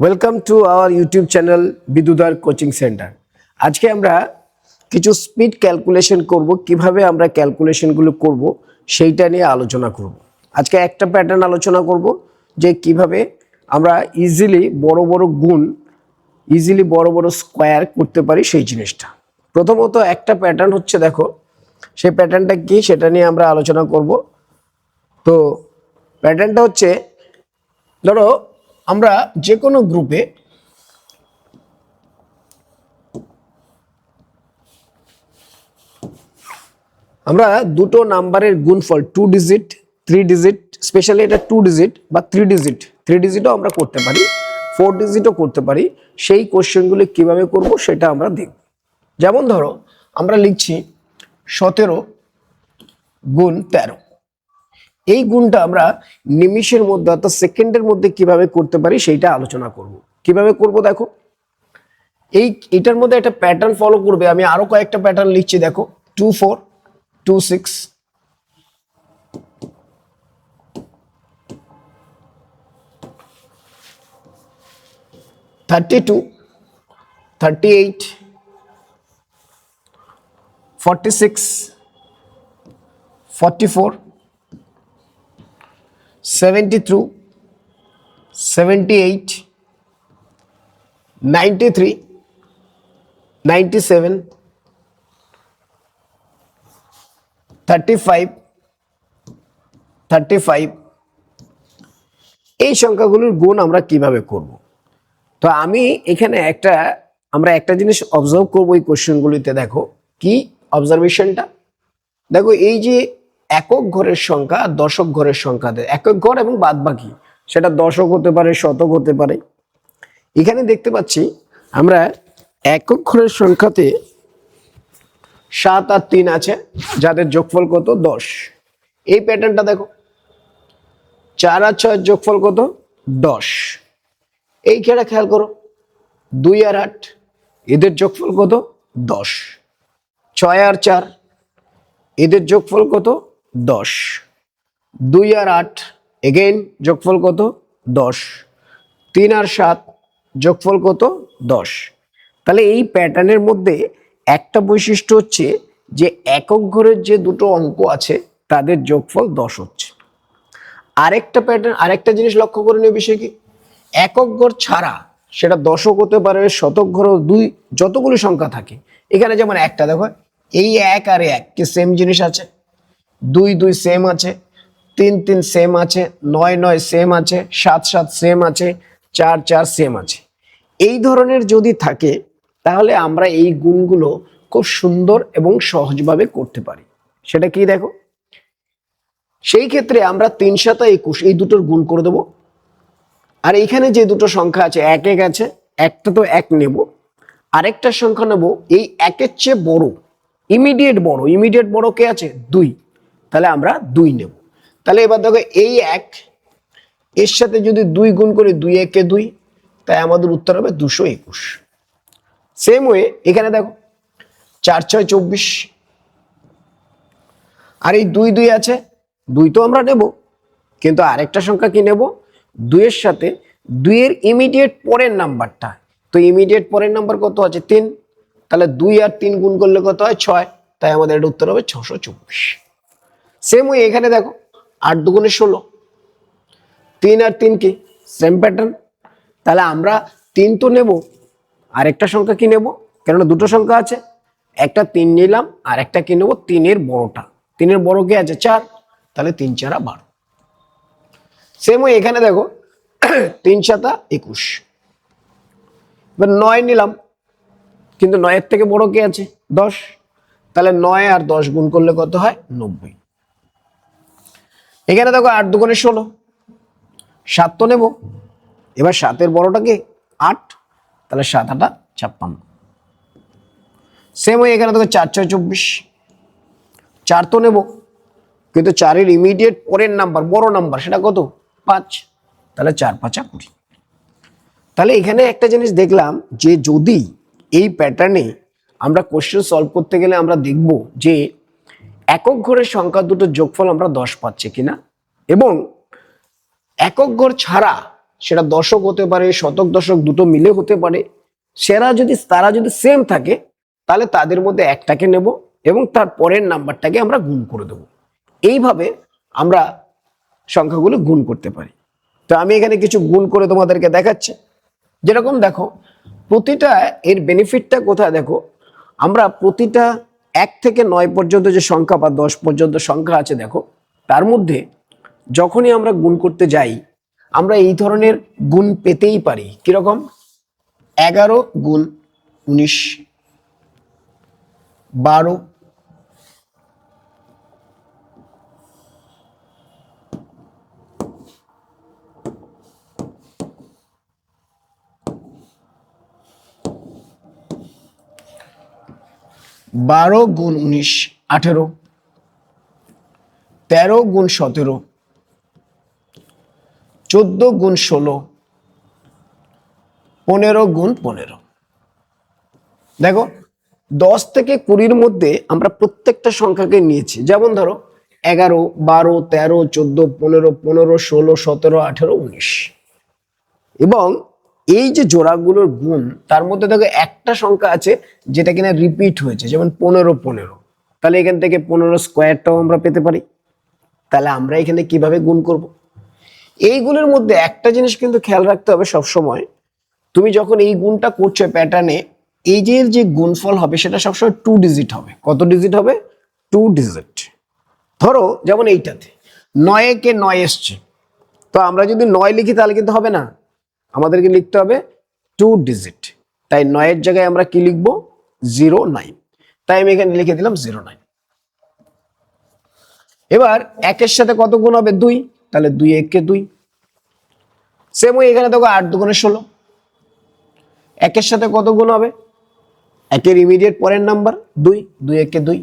Welcome to our YouTube channel বিদুদার coaching centre. আজকে আমরা কিছু স্পিড ক্যালকুলেশন করব, কিভাবে আমরা ক্যালকুলেশনগুলো করব সেইটা নিয়ে আলোচনা করব। আজকে একটা প্যাটার্ন আলোচনা করব যে কিভাবে আমরা ইজিলি বড় বড় গুণ, ইজিলি বড় বড় স্কোয়ার করতে পারি সেই জিনিসটা। প্রথমত একটা প্যাটার্ন হচ্ছে, দেখো সেই প্যাটার্নটা কি সেটা নিয়ে আমরা আলোচনা করব। তো প্যাটার্নটা হচ্ছে, ধরো আমরা যে কোনো গ্রুপে আমরা দুটো নাম্বারের গুণফল 2 ডিজিট 3 ডিজিট, স্পেশালি এটা 2 ডিজিট বা 3 ডিজিটও আমরা করতে পারি, 4 ডিজিটও করতে পারি। সেই কোশ্চেনগুলো কিভাবে করব সেটা আমরা দেখব। যেমন ধরো আমরা লিখছি 17 গুণ 13। এই গুণটা আমরা নিমিষের মধ্যে অর্থাৎ সেকেন্ডের মধ্যে কিভাবে করতে পারি সেইটা আলোচনা করব। কিভাবে করব দেখো, এটার মধ্যে একটা প্যাটার্ন ফলো করবে। আমি আরো কয়েকটা প্যাটার্ন লিখছি, দেখো 2 4 2 6 32 38 46 44 72 78 93 97 35 35। এই সংখ্যাগুলোর গুণ আমরা কিভাবে করব। তো আমি এখানে আমরা একটা জিনিস অবজার্ভ করব এই কোশ্চেনগুলিতে। দেখো কি অবজারভেশনটা, দেখো এই যে একক ঘরের সংখ্যা আর দশক ঘরের সংখ্যা, একক ঘর এবং বাদ বাকি সেটা দশক হতে পারে, শতক হতে পারে। এখানে দেখতে পাচ্ছি আমরা একক ঘরের সংখ্যাতে 7 আর 3 আছে, যাদের যোগফল কত 10। এই প্যাটার্নটা দেখো 4 আর 6 যোগফল কত 10। এই খেলা খেয়াল করো 2 আর 8, এদের যোগফল কত 10। 6 আর 4, এদের যোগফল কত 10। 2 আর 8 এগেইন যোগফল কত 10। 3 আর 7 যোগফল কত 10। তাহলে এই প্যাটার্নের মধ্যে একটা বৈশিষ্ট্য হচ্ছে যে একক ঘরের যে দুটো অঙ্ক আছে তাদের যোগফল 10 হচ্ছে। আরেকটা প্যাটার্ন, আরেকটা জিনিস লক্ষ্য করে নিয়ে বিষয় কি, একক ঘর ছাড়া সেটা দশক হতে পারে, শতক ঘরও, দুই যতগুলি সংখ্যা থাকে এখানে, যেমন একটা দেখো এই 1 আর 1 কি সেম জিনিস আছে, 2 2 সেম আছে, 3 3 সেম আছে, 9 9 সেম আছে, 7 7 সেম আছে, 4 4 সেম আছে। এই ধরনের যদি থাকে তাহলে আমরা এই গুণগুলো খুব সুন্দর এবং সহজভাবে করতে পারি। সেটা কি দেখো, সেই ক্ষেত্রে আমরা 3 7 21 এই দুটোর গুণ করে দেবো। আর এইখানে যে দুটো সংখ্যা আছে 1 1 আছে, একটা তো 1 নেব, আরেকটা সংখ্যা নেব এই 1-এর চেয়ে বড়, ইমিডিয়েট বড় কে আছে 2, তাহলে আমরা 2 নেব। তাহলে এবার দেখো এই 1 এর সাথে যদি 2 গুণ করি, 2 1 2, তাই আমাদের উত্তর হবে 221। সেম ওয়ে এখানে দেখো 4 6 24, আর এই 2 2 আছে, 2 তো আমরা নেব, কিন্তু আরেকটা সংখ্যা কি নেব, 2 এর সাথে 2 এর ইমিডিয়েট পরের নাম্বারটা। তো ইমিডিয়েট পরের নাম্বার কত আছে 3, তাহলে 2 আর 3 গুণ করলে কত হয় 6, তাই আমাদের এটা উত্তর হবে 624। সেম ওয়ে এখানে দেখো 8 2 16, 3 আর 3 কি সেম প্যাটার্ন, তাহলে আমরা 3 তো নেব, আরেকটা সংখ্যা কি নেব, কেননা দুটো সংখ্যা আছে, একটা 3 নিলাম আর একটা কি নেব 3 এর বড়টা। 3 এর বড় কে আছে 4, তাহলে 3 4 12। সেম ওয়ে এখানে দেখো 3 7 21, এবার 9 নিলাম, কিন্তু 9 এর থেকে বড় কে আছে 10, তাহলে 9 আর 10 গুণ করলে কত হয় 90। এখানে দেখো 8 2 16, 7 তো নেব, এবার 7 এর বড়টা কে 8, তাহলে 7 8 56। সেম ওয়ে এখানে দেখো 4 6 24, 4 তো নেব, কিন্তু 4 এর ইমিডিয়েট পরের নাম্বার বড় নাম্বার সেটা কত 5, তাহলে 4 5 20। তাহলে এখানে একটা জিনিস দেখলাম যে যদি এই প্যাটার্নে আমরা কোশ্চেন সলভ করতে গেলে আমরা দেখব যে একক ঘরের সংখ্যা দুটোর যোগফল আমরা 10 পাচ্ছি কিনা, এবং একক ঘর ছাড়া সেটা দশক হতে পারে, শতক দশক দুটো মিলে হতে পারে, তারা যদি সেম থাকে তাহলে তাদের মধ্যে একটাকে নেব এবং তার পরের নাম্বারটাকে আমরা গুণ করে দেব। এইভাবে আমরা সংখ্যাগুলো গুণ করতে পারি। তো আমি এখানে কিছু গুণ করে তোমাদেরকে দেখাচ্ছি। যেরকম দেখো, প্রতিটা এর বেনিফিটটা কোথায় দেখো, আমরা প্রতিটা 1 থেকে 9 পর্যন্ত যে সংখ্যা বা 10 পর্যন্ত সংখ্যা আছে দেখো, তার মধ্যে যখনই আমরা গুণ করতে যাই আমরা এই ধরনের গুণ পেতেই পারি। কিরকম? 11 গুণ 19, 12, 12 গুণ 19 18, 13 গুণ 17, 14 গুণ 16, 15 গুণ 15। দেখো 10 থেকে 20-র মধ্যে আমরা প্রত্যেকটা সংখ্যাকে নিয়েছি। যেমন ধরো 11, 12, 13, 14, 15, 15, 16, 17, 18, 19। এবং এই যে জোড়াগুলোর গুণ, তার মধ্যে দেখো একটা সংখ্যা আছে যেটা কিনা রিপিট হয়েছে, যেমন 15 15। তাহলে এখান থেকে 15 স্কোয়ারটাও আমরা পেতে পারি। তাহলে আমরা এখানে কিভাবে গুণ করব? এইগুলোর মধ্যে একটা জিনিস কিন্তু খেয়াল রাখতে হবে সবসময়, তুমি যখন এই গুণটা করছো প্যাটার্নে, এই যে গুণফল হবে সেটা সবসময় 2 ডিজিট হবে। কত ডিজিট হবে? 2 ডিজিট। ধরো যেমন এইটাতে 9 কে 9 এসছে, তো আমরা যদি 9 লিখি তাহলে কিন্তু হবে না, আমাদেরকে লিখতে হবে 2 ডিজিট। তাই 9 এর জায়গায় আমরা কি লিখবো? 09। তাই আমি এখানে লিখে দিলাম 09। এবার 1 এর সাথে কত গুণ হবে? 2, তাহলে 2 1 2। সেম ওই এখানে দেখো 8 2 16। 1 এর সাথে কত গুণ হবে? 1 এর ইমিডিয়েট পরের নাম্বার 2, 2 1 2।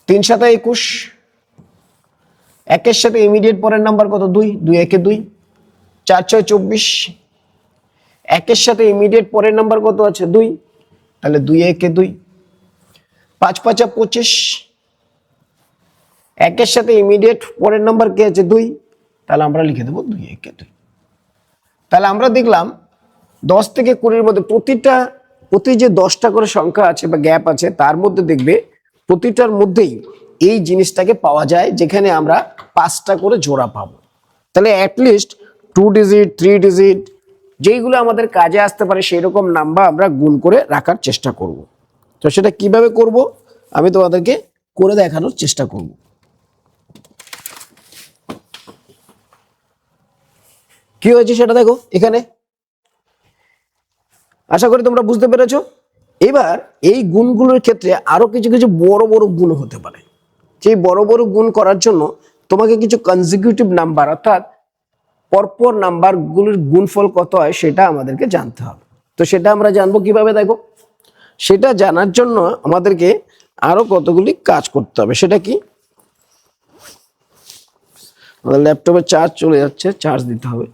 3 7 21। 1 এর সাথে ইমিডিয়েট পরের নাম্বার কত? 2, 2 1 2। 4 6 24। 1 এর সাথে ইমিডিয়েট পরের নাম্বার কত আছে? 2, তাহলে 2 1 2। 5 5 25। 1 এর সাথে ইমিডিয়েট পরের নাম্বার কি আছে? 2, তাহলে আমরা লিখে দেবো 2 1 2। তাহলে আমরা দেখলাম 10 থেকে 20-র মধ্যে প্রতি যে 10টা করে সংখ্যা আছে বা গ্যাপ আছে, তার মধ্যে দেখবে প্রতিটার মধ্যেই এই জিনিসটাকে পাওয়া যায়, যেখানে আমরা 5টা করে জোড়া পাবো। তাহলে অ্যাটলিস্ট 2 ডিজিট 3 ডিজিট যেইগুলো আমাদের কাজে আসতে পারে সেই রকম নাম্বার আমরা গুণ করে রাখার চেষ্টা করব। তো সেটা কিভাবে করব আমি তোমাদেরকে করে দেখানোর চেষ্টা করব। কি হয়েছে সেটা দেখো এখানে, আশা করি তোমরা বুঝতে পেরেছো। এবার এই গুণগুলোর ক্ষেত্রে আরো কিছু কিছু বড় বড় গুণ হতে পারে। সেই বড় বড় গুণ করার জন্য তোমাকে কিছু কনজিকিউটিভ নাম্বার অর্থাৎ পরপর নাম্বারগুলোর গুণফল কত হয় সেটা আমাদেরকে জানতে হবে। তো সেটা আমরা জানবো কিভাবে? দেখো, সেটা জানার জন্য আমাদেরকে আরো কতগুলি কাজ করতে হবে। সেটা কি? আমাদের ল্যাপটপে চার্জ চলে যাচ্ছে, চার্জ দিতে হবে।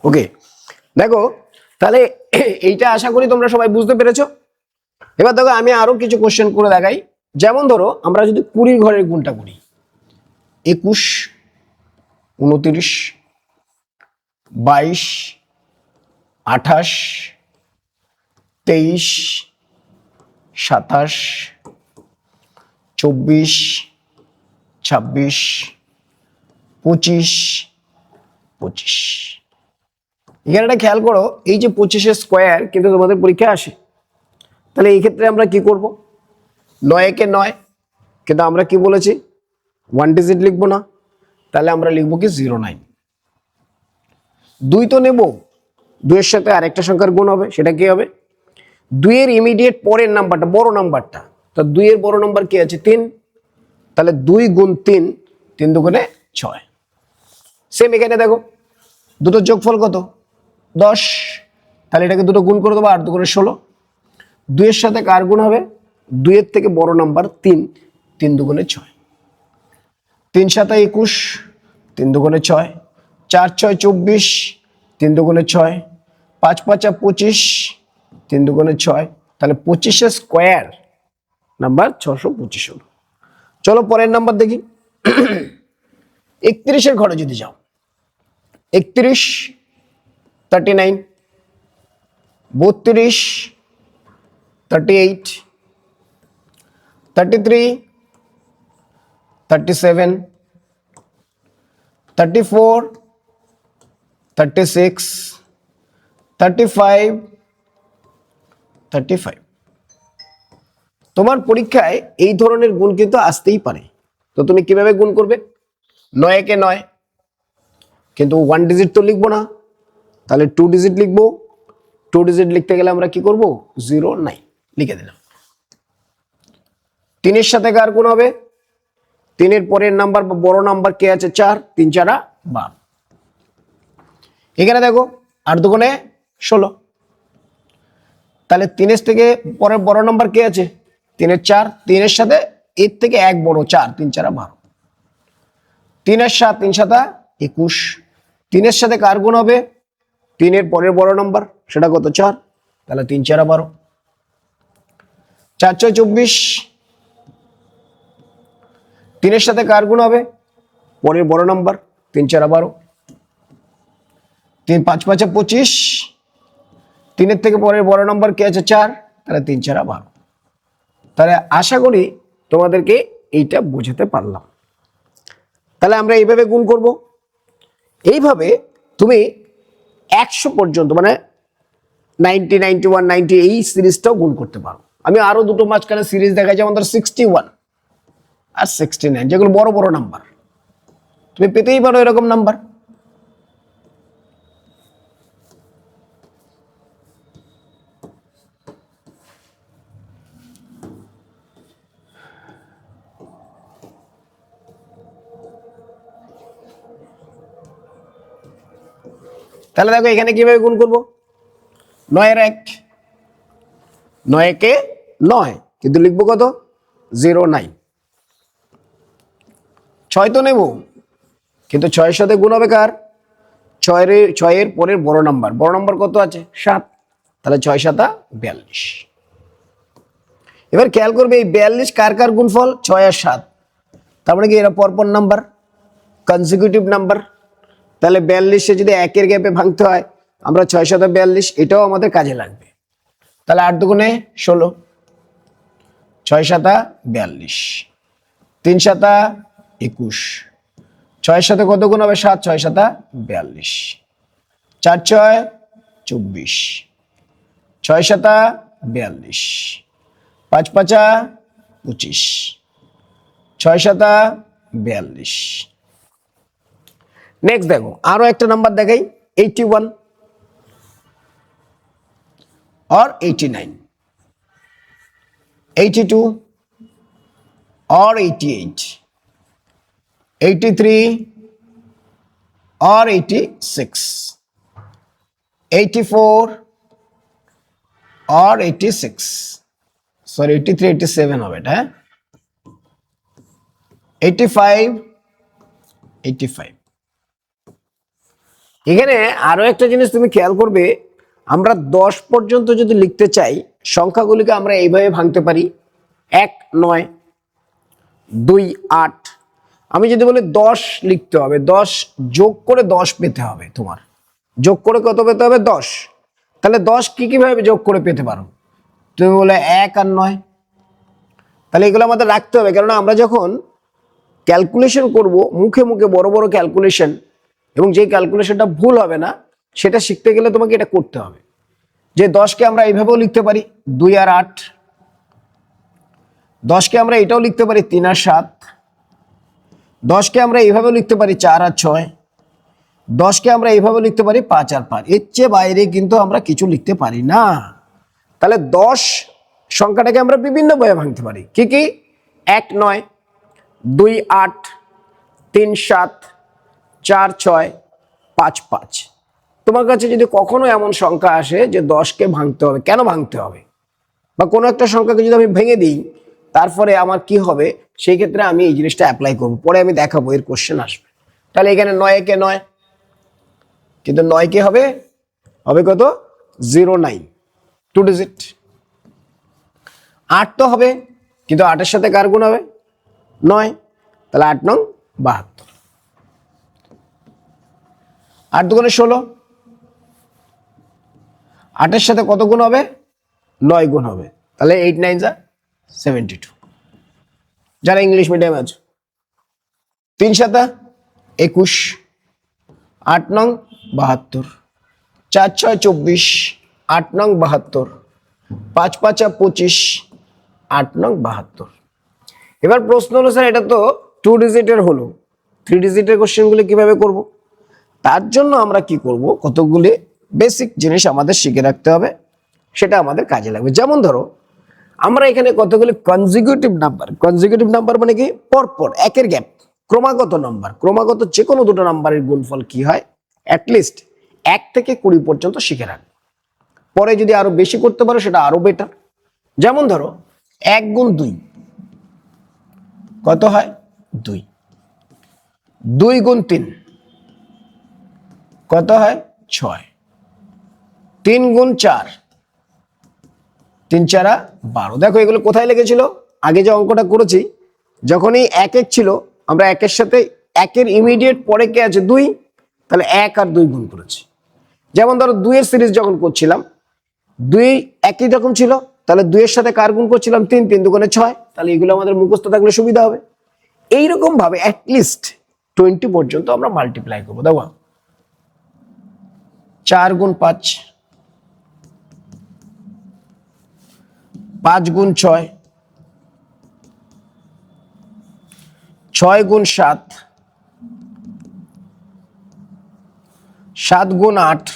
ওকে, দেখো তাহলে এইটা আশা করি তোমরা সবাই বুঝতে পেরেছো। এবার দেখো আমি আরো কিছু কোশ্চেন করে দেখাই। যেমন ধরো আমরা যদি 20 ঘরের গুণটা করি, 21 29 22 28 23 27 24 26 25 25। এখানে একটা খেয়াল করো, এই যে 25-এর স্কোয়ার কিন্তু তোমাদের পরীক্ষায় আসে। তাহলে এই ক্ষেত্রে আমরা কি করব? 9 কে 9, কিন্তু আমরা কি বলেছি 1 ডিজিট লিখবো না, তাহলে আমরা লিখবো কি 09। 2 তো নেব, 2 এর সাথে আরেকটা সংখ্যার গুণ হবে, সেটা কি হবে? 2 এর ইমিডিয়েট পরের নাম্বারটা, বড় নাম্বারটা, তো 2 এর বড় নাম্বার কি আছে? 3, তাহলে 2 গুণ 3, 3 দুগুণে 6। সেম এখানে দেখো দুটোর যোগফল কত? 10, তাহলে এটাকে দুটো গুণ করে দেবো, 8 দুগুণে 16। 2 এর সাথে কার গুণ হবে? 2 এর থেকে বড় নাম্বার 3, 3 দুগুণে 6। 3 7 21, 3 দুগুণে 6। 4 6 24, 3 দুগুণে 6, 5 5 25, 3 দুগুণে 6, তাহলে 25 স্কোয়ার নাম্বার 625 হলো। চলো পরের নাম্বার দেখি। 31 ঘরে যদি যাও, 31 39, 32 38, 33 37, 34 36, 35 35। তোমার পরীক্ষায় এই ধরনের গুণ কিন্তু আসতেই পারে। তো তুমি কিভাবে গুণ করবে? 9 কে 9, কিন্তু 1 ডিজিট তো লিখবো না, তাহলে 2 ডিজিট লিখবো। 2 ডিজিট লিখতে গেলে আমরা কি করব? 0 9 লিখে দিলাম। 3 এর সাথে কার গুণ হবে? 3 এর পরের নাম্বার বা বড় নাম্বার কে আছে? 4, 3 4 12। এখানে দেখো 8 দুগুণে 16, তাহলে 3 এর থেকে পরের বড় নাম্বার কে আছে? 3 এর 4, 3 এর সাথে এর থেকে এক বড় 4, 3 4 12। 3 এর 7, 3 7 21। 3 এর সাথে কার গুণ হবে? 3 এর পরের বড় নাম্বার, সেটা কত? 4, তাহলে 3 4 12। 4 6 24। 3 এর সাথে কার গুণ হবে? পরের বড় নাম্বার, 3 4 12। 3 5 5 25। 3 এর থেকে পরের বড় নাম্বার কে আছে? 4, তাহলে 3 4 12। তাহলে আশা করি তোমাদেরকে এইটা বোঝাতে পারলাম। তাহলে আমরা এইভাবে গুণ করব। এইভাবে তুমি 100 পর্যন্ত, মানে 90 91 90 এই সিরিজটাও গুণ করতে পারো। আমি আরো দুটো মাঝখানে সিরিজ দেখাই, যেমন ধর 61 আর 69, যেগুলো বড় বড় নাম্বার, তুমি পেতেই পারো এরকম নাম্বার। তাহলে দেখো এখানে কিভাবে গুণ করব। 9 এর 1, 9 কে 9, কিন্তু লিখবো কত? 0 9। 6 তো নেব, কিন্তু 6 এর সাথে গুণ হবে কার? 6 এর পরের বড় নাম্বার, বড় নাম্বার কত আছে? 7, তাহলে 6 7 42। এবার খেয়াল করবে এই 42 কার কার গুণফল? 6 আর 7, তার মানে কি এরা পরপর নাম্বার, কনজিকিউটিভ নাম্বার। তাহলে 42 যদি 1 এর গ্যাপে ভাঙতে হয়, আমরা 6 7 42, এটাও আমাদের কাজে লাগবে। তাহলে 8 দুগুণে 16, 6 7 42, 3 7 21। 6 সাথে কত গুণ হবে? 7, 6 7 42, 4 6 24, 6 7 42, 5 5 25, 6 7 42। নেক্সট দেখো আরো একটা নাম্বার দেখাই, 81 और 89, 82 और 88, 83 और 86, 84 और 86, सॉरी 83 87 হবে এটা, হ্যাঁ 85 85। এখানে আরো একটা জিনিস তুমি খেয়াল করবে, আমরা 10 পর্যন্ত যদি লিখতে চাই সংখ্যাগুলিকে আমরা এইভাবে ভাঙতে পারি। 1 9, 2 8। আমি যদি বলি 10 লিখতে হবে, 10 যোগ করে 10 পেতে হবে, তোমার যোগ করে কত পেতে হবে? 10। তাহলে 10 কিভাবে যোগ করে পেতে পারো? তুমি বলে 1 আর 9, তাহলে এগুলো আমাদের রাখতে হবে, কারণ আমরা যখন ক্যালকুলেশন করব মুখে মুখে বড় বড় ক্যালকুলেশন, এবং যে ক্যালকুলেশনটা ভুল হবে না সেটা শিখতে গেলে তোমাকে এটা করতে হবে। যে 10কে আমরা এইভাবেও লিখতে পারি 2 আর 8, 10কে আমরা এটাও লিখতে পারি 3 আর 7, 10কে আমরা এইভাবেও লিখতে পারি 4 আর 6, 10কে আমরা এইভাবে লিখতে পারি 5 আর 5। এর চেয়ে বাইরে কিন্তু আমরা কিছু লিখতে পারি না। তাহলে 10 সংখ্যাটাকে আমরা বিভিন্ন ভাবে ভাঙতে পারি। কি কি? 1 9, 2 8, 3 7, 4 6, 5 5। তোমার কাছে যদি কখনো এমন সংখ্যা আসে যে 10কে ভাঙতে হবে, কেন ভাঙতে হবে, বা কোনো একটা সংখ্যাকে যদি আমি ভেঙে দিই তারপরে আমার কি হবে, সেই ক্ষেত্রে আমি এই জিনিসটা অ্যাপ্লাই করব, পরে আমি দেখাবো, এর কোশ্চেন আসবে। তাহলে এখানে 9 কে 9, কিন্তু 9 কে হবে হবে কত 09 2 ডিজিট। 8 তো হবে কিন্তু 8 এর সাথে কার গুণ হবে 9, তাহলে 8 নং 72। 8 দুগুণে 16, 8 এর সাথে কত গুণ হবে 9 গুণ হবে, তাহলে 8 9 যা 72। যারা ইংলিশ মিডিয়ামে আছে 3 7 21, 8 নং 72, 4 6 24, 8 নং 72, 5 5 25, 8 নং 72। এবার প্রশ্ন হলো স্যার এটা তো 2 ডিজিটের হলো, 3 ডিজিটের কোশ্চেনগুলো কিভাবে করব? তার জন্য আমরা কি করব, কতগুলি বেসিক জিনিস আমাদের শিখে রাখতে হবে, সেটা আমাদের কাজে লাগবে। যেমন ধরো আমরা এখানে কতগুলি কনজিকিউটিভ নাম্বার মানে কি পরপর একের গ্যাপ ক্রমাগত নাম্বার, ক্রমাগত যে কোনো দুটো নাম্বারের গুণফল কি হয় অ্যাটলিস্ট 1 থেকে 20 পর্যন্ত শিখে রাখবে। পরে যদি আরো বেশি করতে পারো সেটা আরো বেটার। যেমন ধরো 1 গুণ 2 কত হয় 2, 2 গুণ 3 কত হয় 6, 3 গুণ 4 3 4 12। দেখো এগুলো কোথায় লেগেছিল, আগে যে অঙ্কটা করেছি যখনই 1 1 ছিল আমরা 1 এর সাথে 1 এর ইমিডিয়েট পরে কে আছে 2, তাহলে 1 আর 2 গুণ করেছি। যেমন ধরো 2 এর সিরিজ যখন করছিলাম 2 একই রকম ছিল, তাহলে 2 এর সাথে কার গুণ করছিলাম 3, 3 দুগুণে 6, তাহলে এগুলো আমাদের মুখস্থ থাকলে সুবিধা হবে। এইরকম ভাবে অ্যাটলিস্ট 20 পর্যন্ত আমরা মাল্টিপ্লাই করবো। দেখো 4 গুণ 5, 5 গুণ 6, 6 গুণ 7, 7 গুণ 8,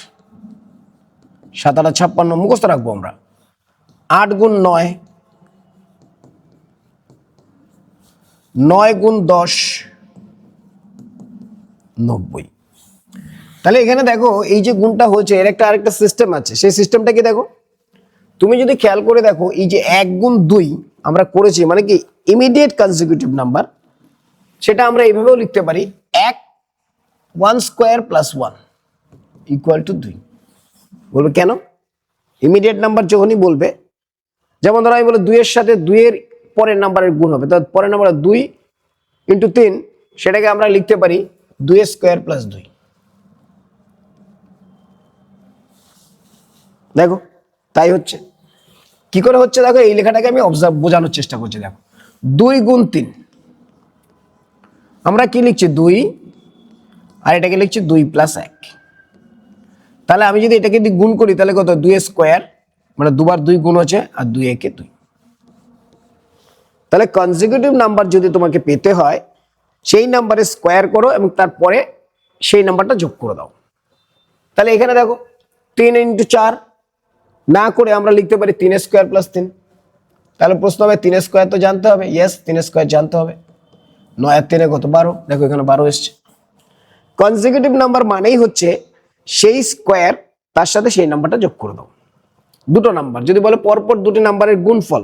7 8 56 মুখস্থ রাখবো আমরা। 8 গুণ 9, 9 গুণ 10 90। তাহলে এখানে দেখো এই যে গুণটা হচ্ছে এর একটা আরেকটা সিস্টেম আছে, সেই সিস্টেমটা কি দেখো, তুমি যদি খেয়াল করে দেখো এই যে 1 গুণ 2 আমরা করেছি মানে কি ইমিডিয়েট কনজিকিউটিভ নাম্বার, সেটা আমরা এইভাবেও লিখতে পারি 1 স্কোয়ার প্লাস 1 ইকুয়াল টু 2। বলবে কেন, ইমিডিয়েট নাম্বার যখনই বলবে, যেমন ধরো আমি বলি 2 এর সাথে 2 এর পরের নাম্বারের গুণ হবে, তো পরের নাম্বার 2 ইন্টু 3, সেটাকে আমরা লিখতে পারি 2 স্কোয়ার প্লাস 2। দেখো তাই হচ্ছে, কি করে হচ্ছে দেখো, এই লেখাটাকে আমি বোঝানোর চেষ্টা করছি। দেখো 2 গুণ 3 আমরা কি লিখছি 2, আর এটাকে লিখছি 2 প্লাস 1। তাহলে আমি যদি এটাকে গুণ করি তাহলে কত 2 স্কোয়ার, মানে দুবার 2 গুণ হচ্ছে, আর 2 একে 2। তাহলে কনজিকিউটিভ নাম্বার যদি তোমাকে পেতে হয় সেই নাম্বারে স্কোয়ার করো এবং তারপরে সেই নাম্বারটা যোগ করে দাও। তাহলে এখানে দেখো 3 ইন্টু 4 না করে আমরা লিখতে পারি 3 স্কোয়ার প্লাস 3। তাহলে প্রশ্ন হবে 3 স্কোয়ার তো জানতে হবে, ইয়েস 3 স্কোয়ার জানতে হবে। 9 আর 3 কত 12, দেখো এখানে 12 এসছে। কনজিকিউটিভ নাম্বার মানেই হচ্ছে সেই স্কোয়ার তার সাথে সেই নাম্বারটা যোগ করে দাও। দুটো নাম্বার যদি বলে পরপর দুটি নাম্বারের গুণফল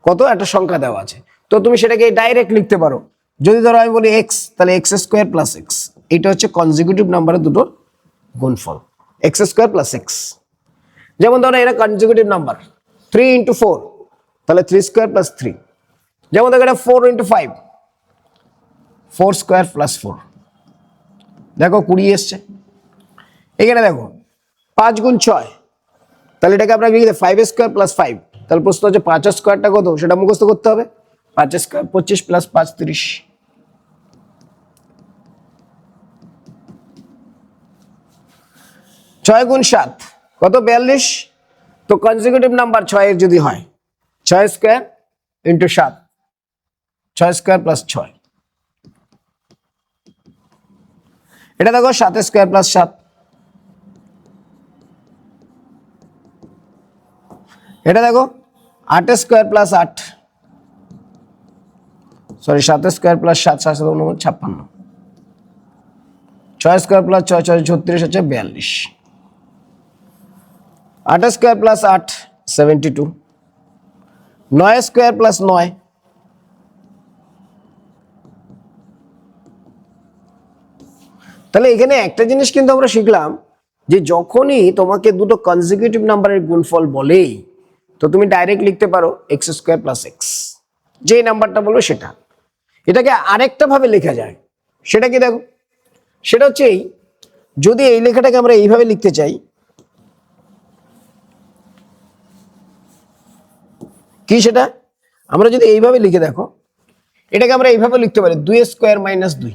কত একটা সংখ্যা দেওয়া আছে, তো তুমি সেটাকে ডাইরেক্ট লিখতে পারো। যদি ধরো আমি বলি এক্স, তাহলে এক্স স্কোয়ার প্লাস এক্স, এটা হচ্ছে কনজিকিউটিভ নাম্বারের দুটো গুণফল, এক্স স্কোয়ার প্লাস এক্স। যেমন ধরো এটা কনজিকিউটিভ নাম্বার 3 ইন্টু 4, তাহলে 3 স্কোয়ার প্লাস 3। যেমন দেখো এটা 4 ইন্টু 5, 4 স্কোয়ার প্লাস 4, দেখো 20 এসছে। এখানে দেখো 5 গুণ 6, তাহলে এটাকে আমরা লিখি 5 স্কোয়ার প্লাস 5। তাহলে প্রশ্ন হচ্ছে 5 স্কোয়ারটা কত সেটা মুখস্থ করতে হবে। 5 স্কোয়ার 25 প্লাস 5 30। 6 গুণ 7 কত 42। তো কনজিকিউটিভ নাম্বার 6 এর যদি হয় 6 স্কোয়ার ইন্টু 7, 6 স্কোয়ার প্লাস 6। এটা দেখো 7 স্কোয়ার প্লাস 7। এটা দেখো 8 square plus 8, sorry 7 square plus 7 7 56। 6 square plus 6 6 36 হচ্ছে 42। 8 স্কোয়ার প্লাস 8 72। 9 স্কোয়ার প্লাস 9, তাহলে এখানে একটা জিনিস কিন্তু আমরা শিখলাম যে যখনই তোমাকে দুটো কনজিকিউটিভ নাম্বারের গুণফল বলেই তো তুমি ডাইরেক্ট লিখতে পারো এক্স স্কোয়ার প্লাস এক্স, যে নাম্বারটা বলবো সেটা। এটাকে আরেকটা ভাবে লেখা যায়, সেটা কি দেখো, সেটা হচ্ছে এই, যদি এই লেখাটাকে আমরা এইভাবে লিখতে চাই, কি সেটা আমরা যদি এইভাবে লিখে দেখো, এটাকে আমরা এইভাবে লিখতে পারি 2 স্কোয়ার মাইনাস 2।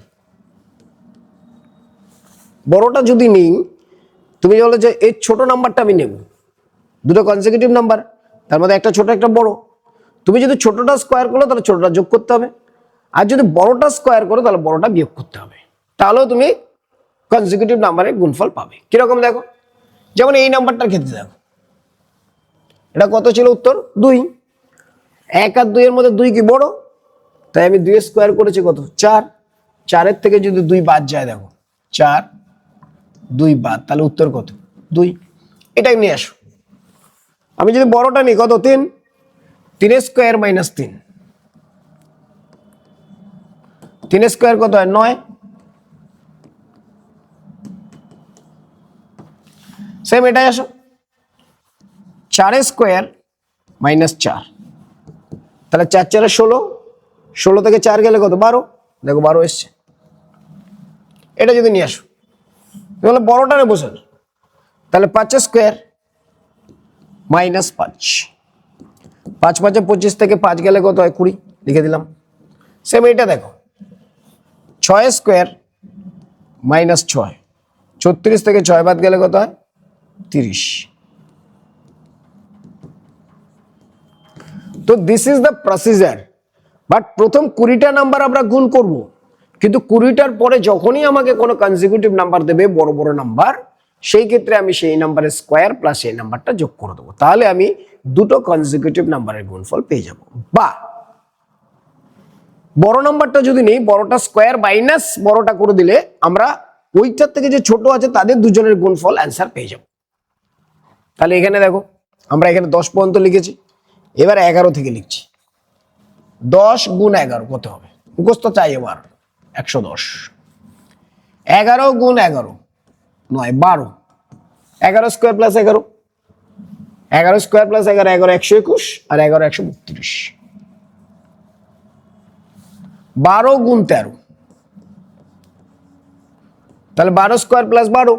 বড়টা যদি নিই, তুমি বলো যে এই ছোট নাম্বারটা আমি নেব, দুটো কনসিকিউটিভ নাম্বার, তার মধ্যে একটা ছোট একটা বড়, তুমি যদি ছোটটা স্কোয়ার করো তাহলে ছোটটা যোগ করতে হবে, আর যদি বড়টা স্কোয়ার করো তাহলে বড়টা বিয়োগ করতে হবে, তাহলেও তুমি কনসিকিউটিভ নাম্বারের গুণফল পাবে। কিরকম দেখো, যেমন এই নাম্বারটার ক্ষেত্রে দেখো, এটা কত ছিল উত্তর 2, 1 আর 2 এর মধ্যে 2 কি বড়, তাই আমি 2 স্কোয়ার করেছি কত 4, 4-এর থেকে যদি 2 বাদ যায় দেখো 4, 2 বাদ, তাহলে উত্তর কত 2। এটাই নিয়ে আসো। আমি যদি বড়টা নিই কত 3, 3 স্কোয়ার মাইনাস 3, 3 স্কোয়ার কত হয় 9। সেম এটাই আসো 4 স্কোয়ার মাইনাস 4, তাহলে 4 4 16, 16 থেকে 4 গেলে কত 12, দেখো 12 এসছে। এটা যদি নিয়ে আসো তাহলে বড়টারে বসে, তাহলে 5 স্কোয়ার মাইনাস 5, 5 5 25 থেকে 5 গেলে কত হয় 20, লিখে দিলাম। সেম এটা দেখো 6 স্কোয়ার মাইনাস 6, 36 থেকে 6 বাদ গেলে কত হয় 30। তো this is the procedure, but প্রথম 20টা নাম্বার আমরা গুণ করব, কিন্তু 20টার পরে যখনই আমাকে কোনো কনজিকিউটিভ নাম্বার দেবে বড় বড় নাম্বার, সেই ক্ষেত্রে আমি সেই নাম্বারের স্কোয়ার প্লাস সেই নাম্বারটা যোগ করে দেবো, তাহলে আমি দুটো কনজিকিউটিভ নাম্বারের গুণফল পেয়ে যাব। বা বড় নাম্বারটা যদি নেই, বড়টা স্কোয়ার মাইনাস বড়টা করে দিলে আমরা ওইটার থেকে যে ছোট আছে তাদের দুজনের গুণফল অ্যান্সার পেয়ে যাব। তাহলে এখানে দেখো আমরা এখানে 10 পর্যন্ত লিখেছি, এবার 11 থেকে লিখছি। 10 গুণ 11 কত হবে, মুখস্থ চাই এবার 110। 11 গুণ 11 নয় 12, 11 স্কোয়ার প্লাস 11, 11 স্কোয়ার প্লাস 11, 11 121 আর 11 132। 12 গুণ 13, তাহলে 12 স্কোয়ার প্লাস 12,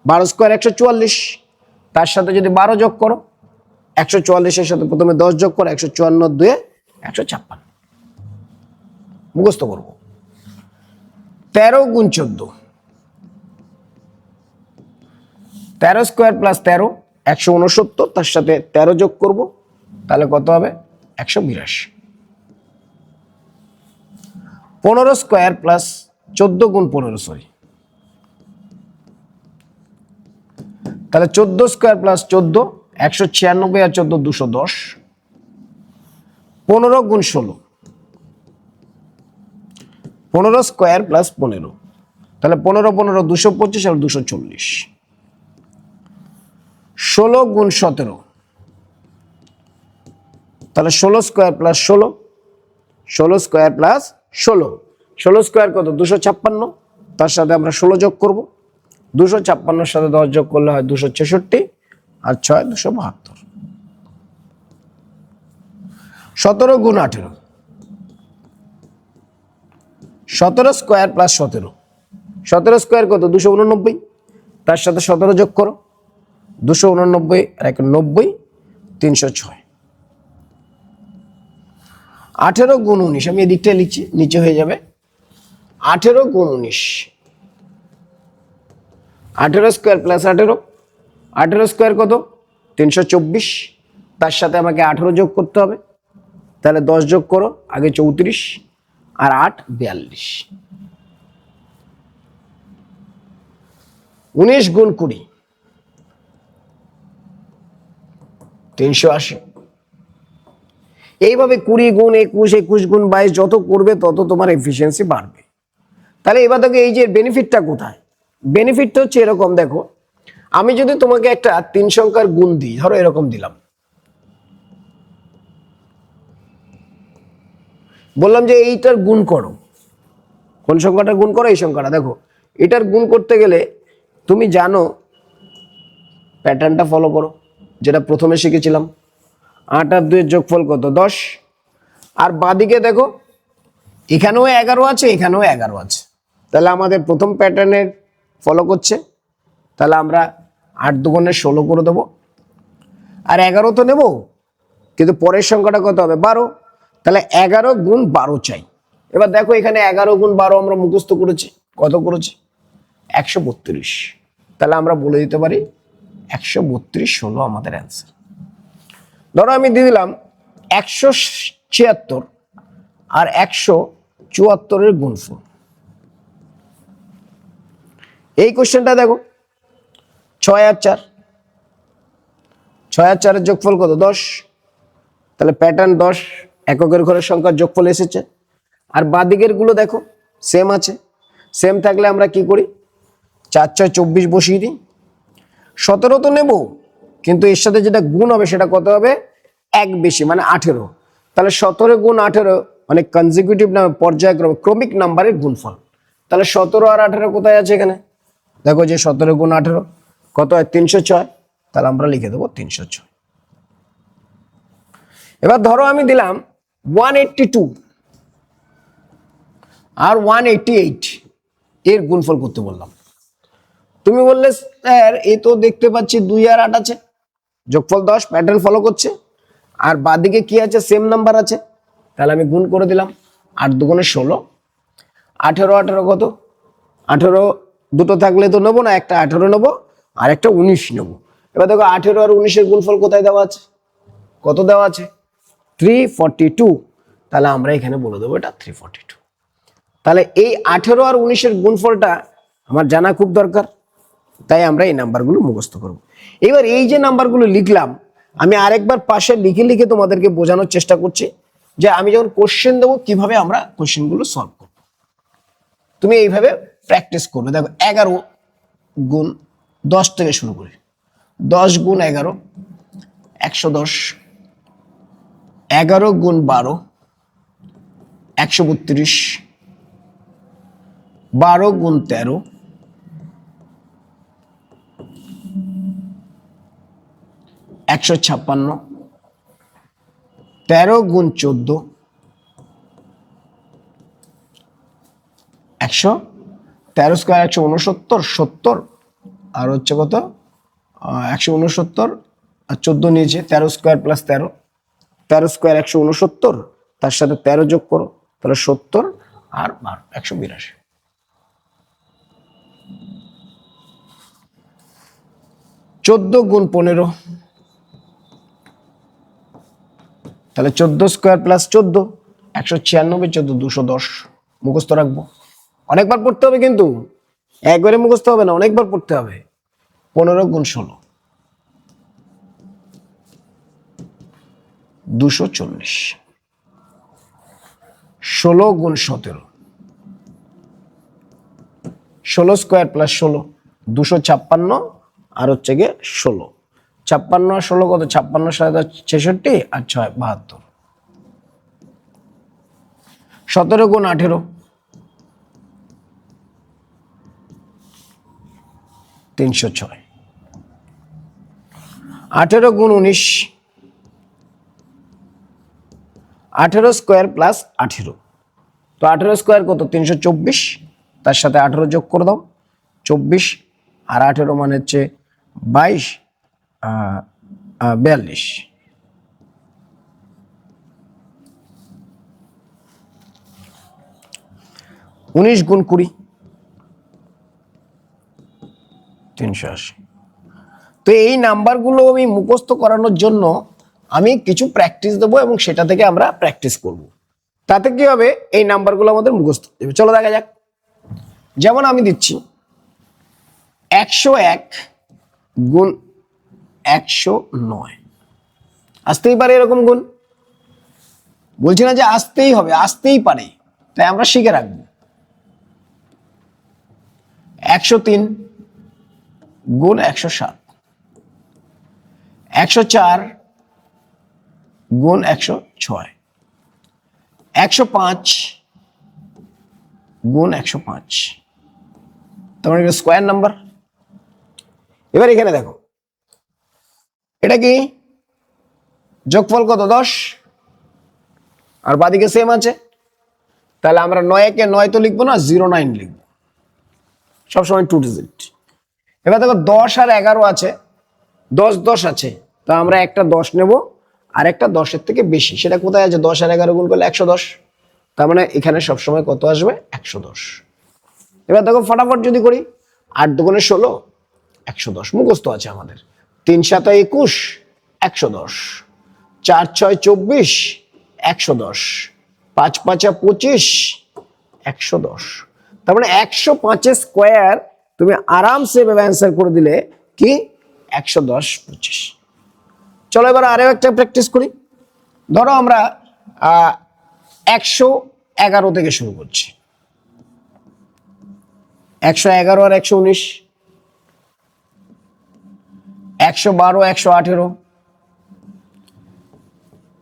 12 স্কোয়ার 144, তার সাথে যদি 12 যোগ করো, 144-এর সাথে প্রথমে 10 যোগ করো, 154 2 156, মুখস্থ করবো। 13 গুণ 14, 13 স্কোয়ার প্লাস 13 169, তার সাথে 13 যোগ করব, তাহলে কত হবে 182। 15 স্কোয়ার প্লাস 14 গুণ 15, সরি, তাহলে 14 স্কোয়ার প্লাস 14 196 আর 14 210। 15 গুণ 16, 15 স্কোয়ার প্লাস 15, তাহলে 15 15 225 আর 240। 16 গুণ 17, তাহলে 16 square plus 16, 16 square plus 16, 16 square কত 256, তার সাথে আমরা 16 যোগ করব, 256-এর সাথে 10 যোগ করলে হয় 266 আর 6 272। 17 গুণ 18, 17 স্কোয়ার প্লাস 17, 17 স্কোয়ার কত 289, তার সাথে 17 যোগ করো, 289 আর 90 306। 18 গুণ 19, আমি এদিকটা লিখছি, নিচে হয়ে যাবে 18 গুণ 19, 18 স্কোয়ার প্লাস 18, 18 স্কোয়ার কত 324, তার সাথে আমাকে 18 যোগ করতে হবে, তাহলে 10 যোগ করো, আগে 34 আর 8 42। 19 গুণ 20, 380। এইভাবে 20 গুণ 21, 21 গুণ 22 যত করবে তত তোমার এফিসিয়েন্সি বাড়বে। তাহলে এবার দেখো এই যে বেনিফিটটা কোথায়, বেনিফিটটা হচ্ছে এরকম, দেখো আমি যদি তোমাকে একটা 3 সংখ্যার গুণ দিই, ধরো এরকম দিলাম, বললাম যে এইটার গুণ করো, কোন সংখ্যাটা গুণ করো, এই সংখ্যাটা দেখো এটার গুণ করতে গেলে তুমি জানো প্যাটার্নটা ফলো করো, যেটা প্রথমে শিখেছিলাম। 8 আর 2 এর যোগফল কত? 10। আর বাদিকে দেখো এখানেও 11 আছে, এখানেও 11 আছে, তাহলে আমাদের প্রথম প্যাটার্নের ফলো করছে। তাহলে আমরা 8 দুগুণে 16 করে দেবো। আর 11 তো নেব, কিন্তু পরের সংখ্যাটা কত হবে? 12। তাহলে 11 গুণ 12 চাই। এবার দেখো এখানে 11 গুণ 12 আমরা মুখস্থ করেছি। কত করেছি? 132। তাহলে আমরা বলে দিতে পারি 132 হলো আমাদের অ্যান্সার। ধরো আমি দিয়ে দিলাম 176 আর 174 গুণফল। এই কোশ্চেনটা দেখো 6 আর 4, 6 আর 4 এর যোগফল কত? 10। তাহলে প্যাটার্ন 10, এককের ঘরের সংখ্যার যোগফল এসেছে। আর বাদিকের গুলো দেখো সেম আছে। সেম থাকলে আমরা কি করি? 4 6 24 বসিয়ে দিই। 17 তো নেব, কিন্তু এর সাথে যেটা গুণ হবে সেটা কত হবে? এক বেশি, মানে 18। তাহলে 17 গুণ 18 মানে কনজিকিউটিভ পর্যায়ক্রমে ক্রমিক নাম্বারের গুণফল। তাহলে 17 আর 18 কোথায় আছে? এখানে দেখো যে 17 গুণ 18 কত হয়? 306। তাহলে আমরা লিখে দেবো 306। এবার ধরো আমি দিলাম 182 আর 188 এর গুণফল করতে বললাম। তুমি বললে স্যার এই তো দেখতে পাচ্ছি 2 আর 8 আছে, যোগফল 10, প্যাটার্ন ফলো করছে। আর বাদিকে কি আছে? সেম নাম্বার আছে। তাহলে আমি গুণ করে দিলাম। 8 দুগুণে 16, 18 18 কত? 18 দুটো থাকলে তো নেবো না, একটা 18 নেবো আর একটা 19 নেবো। এবার দেখো 18 আর 19 এর গুণফল কোথায় দেওয়া আছে? কত দেওয়া আছে? 342। তাহলে আমরা এখানে বলে দেবো এটা 342। তাহলে এই 18 আর 19 এর গুণফলটা আমার জানা খুব দরকার, তাই আমরা এই নাম্বারগুলো মুখস্থ করব। এবার এই যে নাম্বারগুলো লিখলাম, আমি আরেকবার পাশে লিখে লিখে তোমাদেরকে বোঝানোর চেষ্টা করছি যে আমি যখন কোশ্চেন দেবো কিভাবে আমরা কোশ্চেনগুলো সলভ করব। তুমি এইভাবে প্র্যাকটিস করবে। দেখো 11 গুণ 10 থেকে শুরু করি। 10 গুণ 11 110, 11 গুণ 12 132, 12 গুণ 13 156, 13 গুণ 14 100, 13 স্কোয়ার 169, 70 আর হচ্ছে কত? 169 আর 14 নিয়েছে। 13 স্কোয়ার প্লাস 13, 13 স্কোয়ার 169, তার সাথে 13 যোগ করো, তাহলে 70 আর 12 182। 14 গুণ 15, তাহলে 14 স্কোয়ার প্লাস 14 196, 14 210 মুখস্থ রাখবো। অনেকবার পড়তে হবে, কিন্তু একবারে মুখস্থ হবে না, অনেকবার পড়তে হবে। 15 গুণ 16 240, 16 গুণ 17, 16 স্কোয়ার প্লাস 16 256 আর হচ্ছে গিয়ে 16, 56 আর 16 কত? 56 7 66 আর 6 72, 17 গুণ 18 306, 18 গুণ 19, 18 স্কোয়ার প্লাস 18, তো 18 স্কোয়ার কত? 324, তার সাথে 18 যোগ করে দাও, 24 আর 18 মানে হচ্ছে 22 42, 19 গুণ 20 380। তো এই নাম্বারগুলো আমি মুখস্থ করানোর জন্য আমি কিছু প্র্যাকটিস দেবো এবং সেটা থেকে আমরা প্র্যাকটিস করব। তাতে কি হবে? এই নাম্বারগুলো আমাদের মুখস্থ দেবে। চলো দেখা যাক। যেমন আমি দিচ্ছি 101 গুণ 109, আসতেই পারে এরকম গুণ, বলছি না যে আসতেই হবে, আসতেই পারে, তাই আমরা শিখে রাখবো। 103 গুণ 107, 104 গুণ 106, 105 গুণ 105, তার মানে স্কোয়ার নাম্বার। এবার এখানে দেখো এটা কি যোগফল কত 10, আর বাদিকে সেম আছে, তাহলে আমরা 9 কে 9 তো লিখবো না, 09 লিখবো, সবসময় 2 ডিজিট। এবার দেখো 10 আর 11 আছে, 10 10 আছে, তো আমরা একটা 10 নেব, আর একটা 10-এর থেকে বেশি, সেটা কোথায় আছে, 10 আর 11 গুণ করলে 110, তার মানে এখানে সবসময় কত আসবে 110। এবার দেখো ফটাফট যদি করি, 8 দুগুণে 16, 110 মুখস্থ আছে আমাদের। 3 7 21, 110, 4 6 24, 110, 5 5 25, 110। তার মানে 105 স্কোয়ার তুমি আরামসে এভাবে অ্যান্সার করে দিলে কি 110 25। চলো এবার আরো একটা প্র্যাকটিস করি। ধরো আমরা 111 থেকে শুরু করছি, 111 আর 119, 112 118,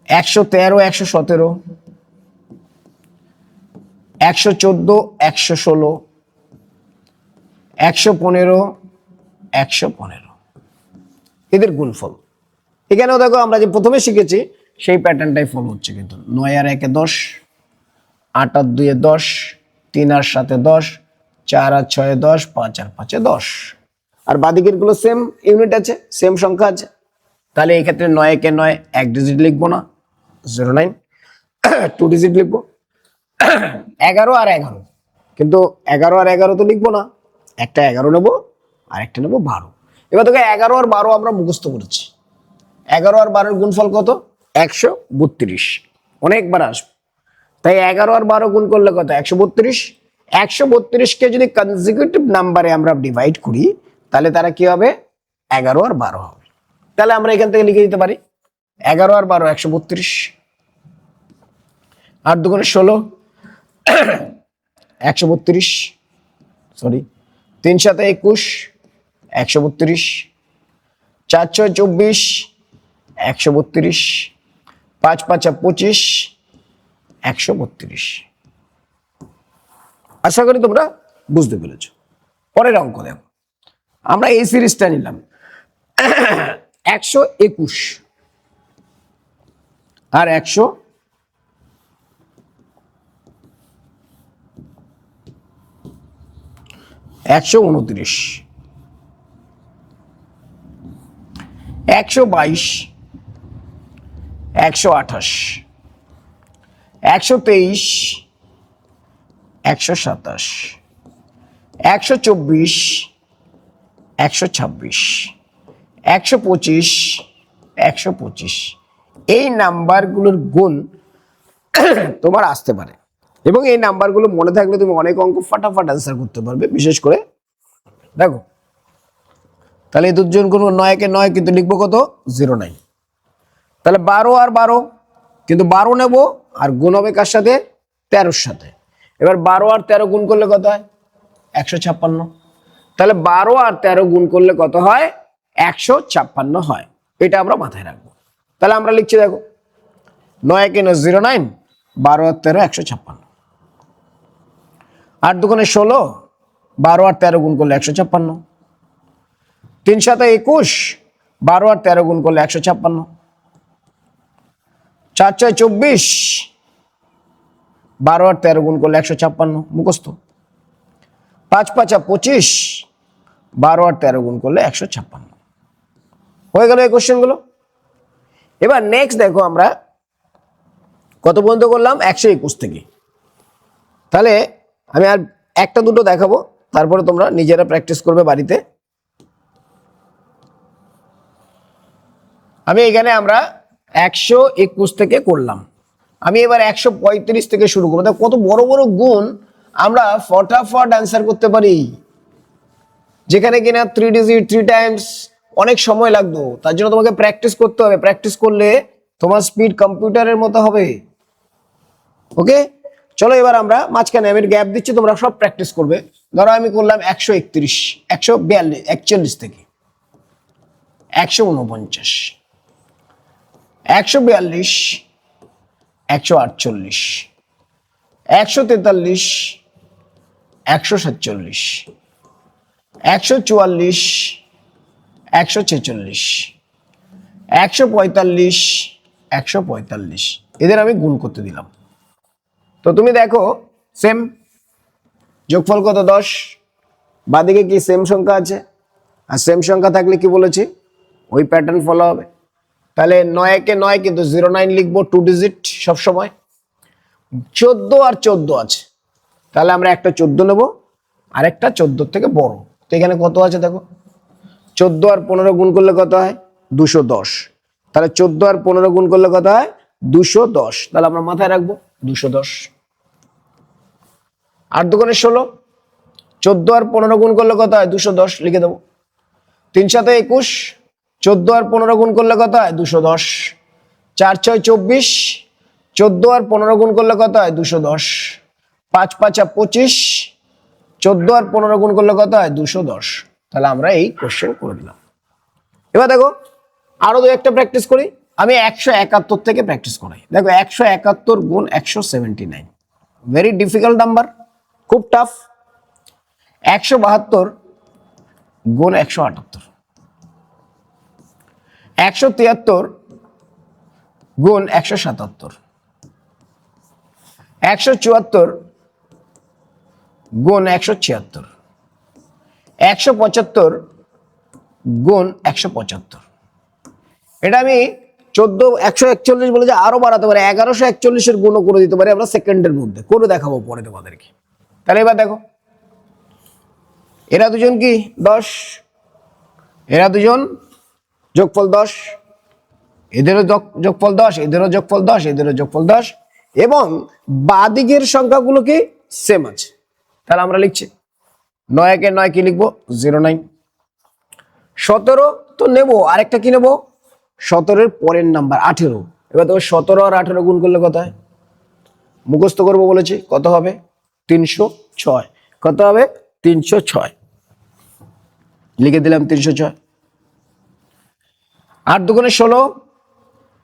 113 117, 114 116, 115 115, এদের গুণফল। এখানেও দেখো আমরা যে প্রথমে শিখেছি সেই প্যাটার্নটাই ফলো হচ্ছে, কিন্তু 9 আর 1 10, 8 আর 2 10, 3 আর 7 10, 4 আর 6 10, 5 আর 5 10, আর বাদিকের গুলো সেম ইউনিট আছে, সেম সংখ্যা আছে, তাহলে এই ক্ষেত্রে 9 কে 9 এক ডিজিট লিখবো না, 09, 2 ডিজিট লিখবো। 11 আর 11, কিন্তু 11 আর 11 তো লিখবো না, একটা 11 নেবো আর একটা নেবো 12। এবার দেখো 11 আর 12 আমরা মুখস্থ করেছি, 11 আর 12 গুণফল কত 132, অনেকবার আসবে, তাই 11 আর 12 গুণ করলে কত 132। 132 কে যদি কনজিকিউটিভ নাম্বারে আমরা ডিভাইড করি তাহলে তারা কি হবে 11 আর 12 হবে। তাহলে আমরা এখান থেকে লিখে দিতে পারি 11 আর 12 132, 8 দুগুণে 16, 132, সরি 3 7 21, 132, 4 6 24, 132, 5 5 25, 132। আশা করি তোমরা বুঝতে পেরেছ। পরের অঙ্ক দেখো, আমরা এই সিরিজটা নিলাম 121 আর 129, 122, 128, 123, 127, 124, 126, 125, 125, এই নাম্বারগুলোর গুণ তোমার আসতে পারে, এবং এই নাম্বারগুলো মনে থাকলে তুমি অনেক অঙ্ক ফাটাফাট অ্যান্সার করতে পারবে। বিশেষ করে দেখো, তাহলে এই দুজন গুণ 9 কে 9, কিন্তু লিখবো কত 09, তাহলে 12 আর 12, কিন্তু 12 নেব আর গুণ হবে কার সাথে 13-র সাথে। এবার 12 আর 13 গুণ করলে কত হয় 156, তাহলে 12 আর 13 গুণ করলে কত হয় 156 হয়, এটা আমরা মাথায় রাখবো। তাহলে আমরা লিখছি দেখো 9 কে 9 09, 12 আর 13 156, 8 দুগুণে 16, 12 আর 13 গুণ করলে 156, 3 7 21, 12 আর 13 গুণ করলে 156, 4 6 24, 12 আর 13 গুণ করলে 156 মুখস্থ, 5 5 25, 12 আর 13 গুণ করলে 156। হয়ে গেল এই কোশ্চেন গুলো। এবার নেক্সট দেখো আমরা কত পর্যন্ত করলাম 121 থেকে। তাহলে আমি আর একটা দুটো দেখাবো, তারপরে তোমরা নিজেরা প্র্যাকটিস করবে বাড়িতে। আমি এখানে আমরা 121 থেকে করলাম, আমি এবার 135 থেকে শুরু করবো। দেখো কত বড় বড় গুণ আমরা ফটাফট অ্যান্সার করতে পারি, যেখানে কিনা 3 ডিজিট 3 টাইমস অনেক সময় লাগতো। তার জন্য তোমাকে প্র্যাকটিস করতে হবে, প্র্যাকটিস করলে তোমার স্পিড কম্পিউটারের মতো হবে। ওকে, চলো এবার আমরা মাঝখানে আমি গ্যাপ দিচ্ছি, তোমরা সব প্র্যাকটিস করবে। ধরো আমি করলাম 131, 142, 41 থেকে 149, 142, 148, 143, 147, 144, 146, 145, 145 এদের আমি গুণ করতে দিলাম। তো তুমি দেখো সেম যোগফল কত 10, বাদিকে কি সেম সংখ্যা আছে, আর সেম সংখ্যা থাকলে কি বলেছি ওই প্যাটার্ন ফলো হবে। তাহলে 9 কে 9 কিন্তু 09 লিখবো, 2 ডিজিট সবসময়। 14 আর 14 আছে, তাহলে আমরা একটা 14 নেব আর একটা 14 থেকে বড়। তো এখানে কত আছে দেখো, 14 আর 15 গুণ করলে কত হয় 210, তাহলে 14 আর 15 গুণ করলে কত হয় 210, তাহলে আমরা মাথায় রাখবো 210। 8 দুগুণে 16, 14 আর 15 গুণ করলে কত হয় 210 লিখে দেবো। 3 7 21, 14 আর 15 গুণ করলে কত হয় 210। 4 6 24, 14 আর 15 গুণ করলে কত হয় 210। 5 5 25, 14 আর 15 গুণ করলে কত হয় 210। তাহলে আমরা এই কোশ্চেন করে দিলাম। এবার দেখো আরো দু একটা প্র্যাকটিস করি। আমি 171 থেকে প্র্যাকটিস করাই। দেখো 171 গুণ 179, ভেরি ডিফিকাল্ট নাম্বার, খুব টাফ। 172 গুণ 178, 173 গুণ 177, 174 গুণ 176, 175 গুণ 175। এটা আমি 141 বলে যে আরো বাড়াতে পারি, 1141 এর গুণও করে দিতে পারি আমরা সেকেন্ডের মধ্যে, করে দেখাবো পরে তোমাদেরকে। তাহলে এবার দেখো এরা দুজন কি 10, এরা দুজন যোগফল 10, এদেরও যোগফল 10, এদেরও যোগফল 10, এদেরও যোগফল 10, এবং বাদিকের সংখ্যাগুলো কি সেম আছে। তাহলে আমরা লিখছি 9 কে 9 কি লিখবো 09। 17 তো নেবো, আরেকটা কি নেবো 17 এর পরের নাম্বার 18। এবার তো 17 আর 18 গুণ করলে কত হয়, মুখস্থ করবো বলেছি, কত হবে 306। কত হবে 306, লিখে দিলাম 306। 8 দুগুণে 16,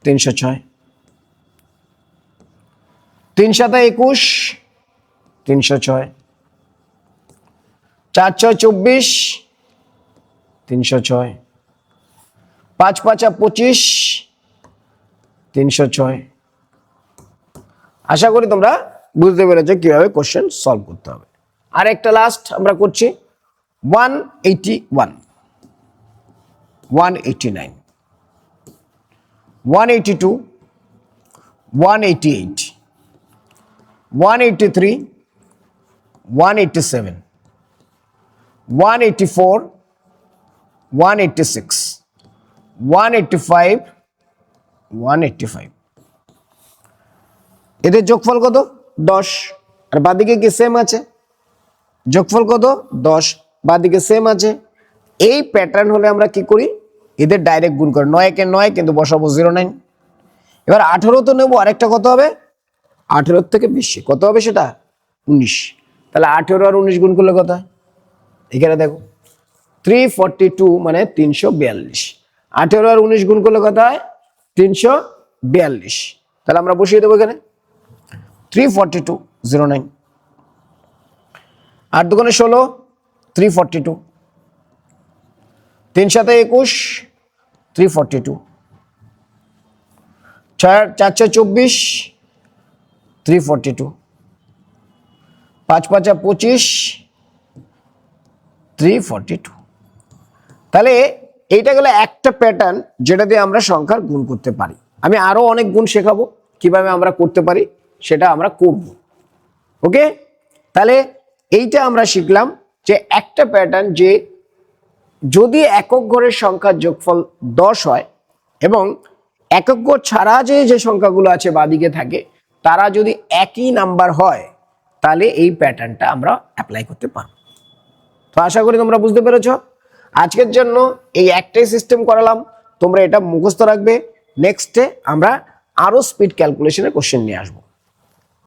306। 3 7 21, 306। 4 6 24, 306। 5 5 25, 306। আশা করি তোমরা বুঝতে পেরেছো কিভাবে কোশ্চেন সলভ করতে হবে। আর একটা লাস্ট আমরা করছি 181, 189, 182, 188, 183, 187, 184, 186, 185, 185। এদের যোগফল কত 10, আর বাদিকে কি সেম আছে, যোগফল কত 10, বাদিকে সেম আছে। এই প্যাটার্ন হলে আমরা কি করি, এদের ডাইরেক্ট গুণ করি। 9 কে 9 কিন্তু বসাবো 09। এবার 18 তো নেবো, আরেকটা কত হবে 18 থেকে বেশি, কত হবে সেটা 19। তাহলে 18 আর 19 গুণ করলে কত হয়, এখানে দেখো 342 মানে 342। 18 আর 19 গুণ করলে কত হয় 342। তাহলে আমরা বসিয়ে দেবো এখানে 342, 09। 8 দুগুণে 16, 342। 3 7 21, 342। 4 4 24, 342। 5 5 25, 342। তাহলে এইটা গেল একটা প্যাটার্ন যেটা দিয়ে আমরা সংখ্যার গুণ করতে পারি। আমি আরো অনেক গুণ শেখাবো কিভাবে আমরা করতে পারি, সেটা আমরা করব। ওকে, তাহলে এইটা আমরা শিখলাম যে একটা প্যাটার্ন, যে যদি একক ঘরের সংখ্যার যোগফল 10 হয় এবং একক ঘর ছাড়া যে সংখ্যাগুলো আছে বাদিকে থাকে তারা যদি একই নাম্বার হয়, তাহলে এই প্যাটার্নটা আমরা অ্যাপ্লাই করতে পারবো। তো আশা করি তোমরা বুঝতে পেরেছো। আজকের জন্য এই একটাই সিস্টেম করালাম, তোমরা এটা মুখস্থ রাখবে। নেক্সটে আমরা আরো স্পিড ক্যালকুলেশনের কোশ্চেন নিয়ে আসবো।